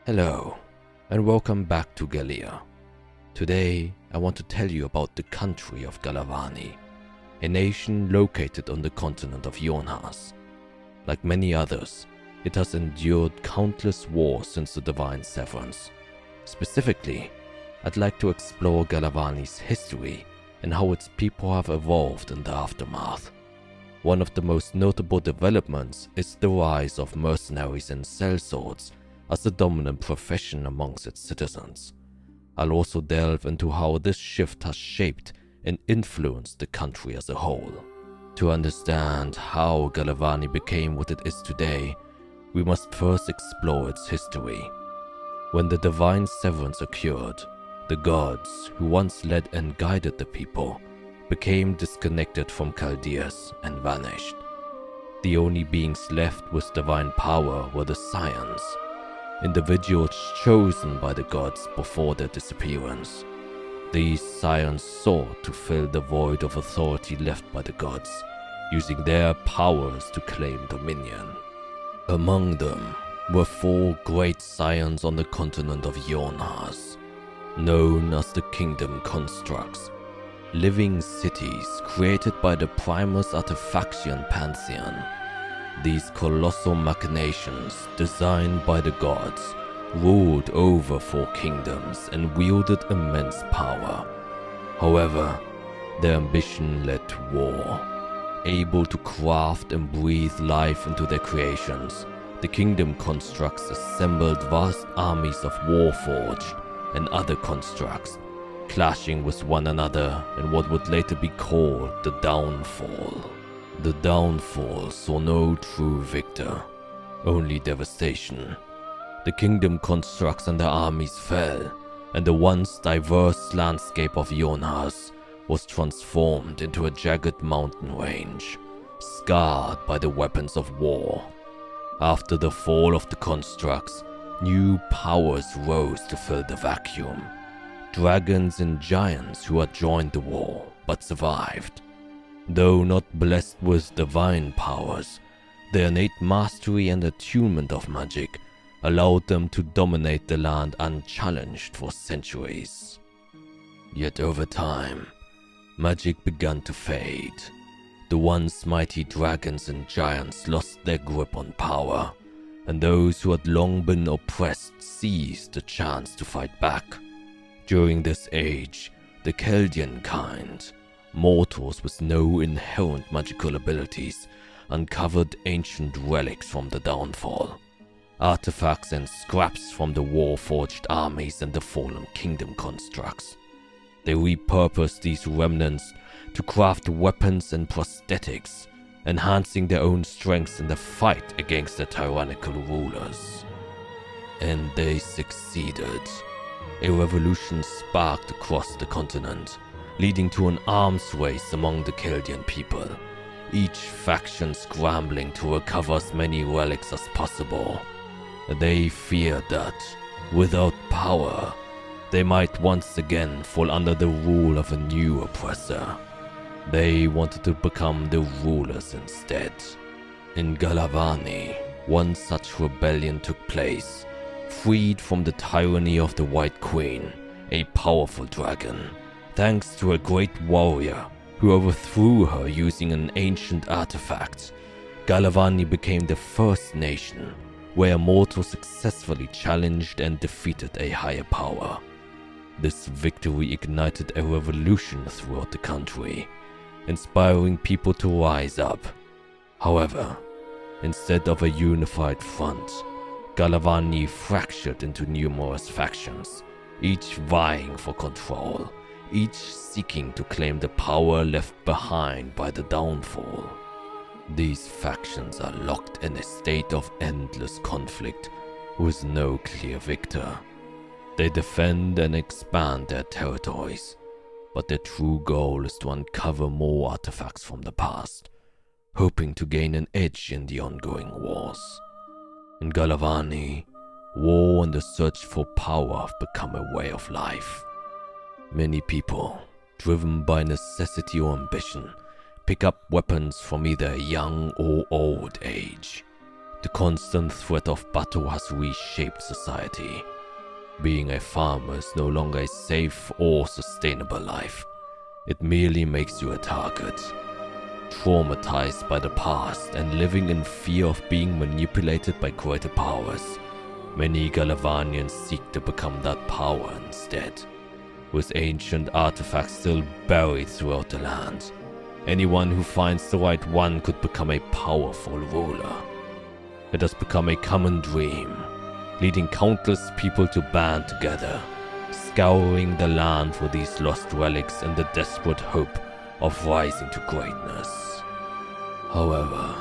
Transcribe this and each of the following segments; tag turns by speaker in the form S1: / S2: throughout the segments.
S1: Hello, and welcome back to Gaelya. Today, I want to tell you about the country of Galavany, a nation located on the continent of Yorn'Haas. Like many others, it has endured countless wars since the Divine Severance. Specifically, I'd like to explore Galavany's history and how its people have evolved in the aftermath. One of the most notable developments is the rise of mercenaries and sellswords as the dominant profession amongst its citizens. I'll also delve into how this shift has shaped and influenced the country as a whole. To understand how Galavany became what it is today, we must first explore its history. When the Divine Severance occurred, the gods, who once led and guided the people, became disconnected from Caeldeus and vanished. The only beings left with divine power were the Scions, individuals chosen by the gods before their disappearance. These Scions sought to fill the void of authority left by the gods, using their powers to claim dominion. Among them were 4 great Scions on the continent of Yorn'Haas, known as the Kingdom Constructs, living cities created by the Primus Artifaction Pantheon. These colossal machinations, designed by the gods, ruled over 4 kingdoms and wielded immense power. However, their ambition led to war. Able to craft and breathe life into their creations, the Kingdom Constructs assembled vast armies of Warforged and other constructs, clashing with one another in what would later be called the Downfall. The Downfall saw no true victor, only devastation. The Kingdom Constructs and their armies fell, and the once diverse landscape of Yorn'Haas was transformed into a jagged mountain range, scarred by the weapons of war. After the fall of the Constructs, new powers rose to fill the vacuum. Dragons and giants who had joined the war but survived. Though not blessed with divine powers, their innate mastery and attunement of magic allowed them to dominate the land unchallenged for centuries. Yet over time, magic began to fade. The once mighty dragons and giants lost their grip on power, and those who had long been oppressed seized the chance to fight back. During this age, the Caeldean kind, mortals with no inherent magical abilities, uncovered ancient relics from the Downfall, artifacts and scraps from the war-forged armies and the fallen Kingdom Constructs. They repurposed these remnants to craft weapons and prosthetics, enhancing their own strengths in the fight against the tyrannical rulers. And they succeeded. A revolution sparked across the continent, leading to an arms race among the Caeldean people, each faction scrambling to recover as many relics as possible. They feared that, without power, they might once again fall under the rule of a new oppressor. They wanted to become the rulers instead. In Galavany, one such rebellion took place, freed from the tyranny of the White Queen, a powerful dragon, thanks to a great warrior who overthrew her using an ancient artifact. Galavany became the first nation where a mortal successfully challenged and defeated a higher power. This victory ignited a revolution throughout the country, inspiring people to rise up. However, instead of a unified front, Galavany fractured into numerous factions, each vying for control, each seeking to claim the power left behind by the Downfall. These factions are locked in a state of endless conflict with no clear victor. They defend and expand their territories, but their true goal is to uncover more artifacts from the past, hoping to gain an edge in the ongoing wars. In Galavany, war and the search for power have become a way of life. Many people, driven by necessity or ambition, pick up weapons from either a young or old age. The constant threat of battle has reshaped society. Being a farmer is no longer a safe or sustainable life. It merely makes you a target. Traumatized by the past and living in fear of being manipulated by greater powers, many Galavanians seek to become that power instead. With ancient artifacts still buried throughout the land, anyone who finds the right one could become a powerful ruler. It has become a common dream, leading countless people to band together, scouring the land for these lost relics in the desperate hope of rising to greatness. However,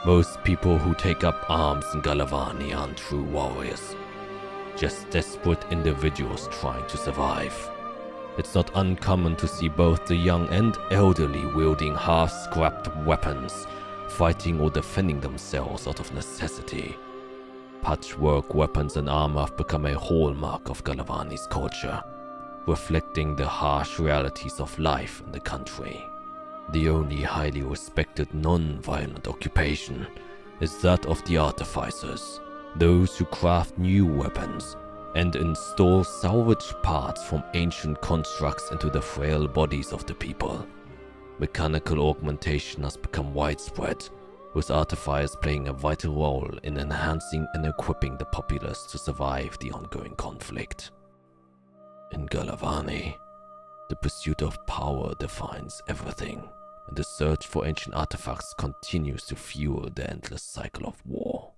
S1: most people who take up arms in Galavany aren't true warriors, just desperate individuals trying to survive. It's not uncommon to see both the young and elderly wielding half-scrapped weapons, fighting or defending themselves out of necessity. Patchwork weapons and armor have become a hallmark of Galavany's culture, reflecting the harsh realities of life in the country. The only highly respected non-violent occupation is that of the artificers, those who craft new weapons and install salvaged parts from ancient constructs into the frail bodies of the people. Mechanical augmentation has become widespread, with artificers playing a vital role in enhancing and equipping the populace to survive the ongoing conflict. In Galavany, the pursuit of power defines everything, and the search for ancient artifacts continues to fuel the endless cycle of war.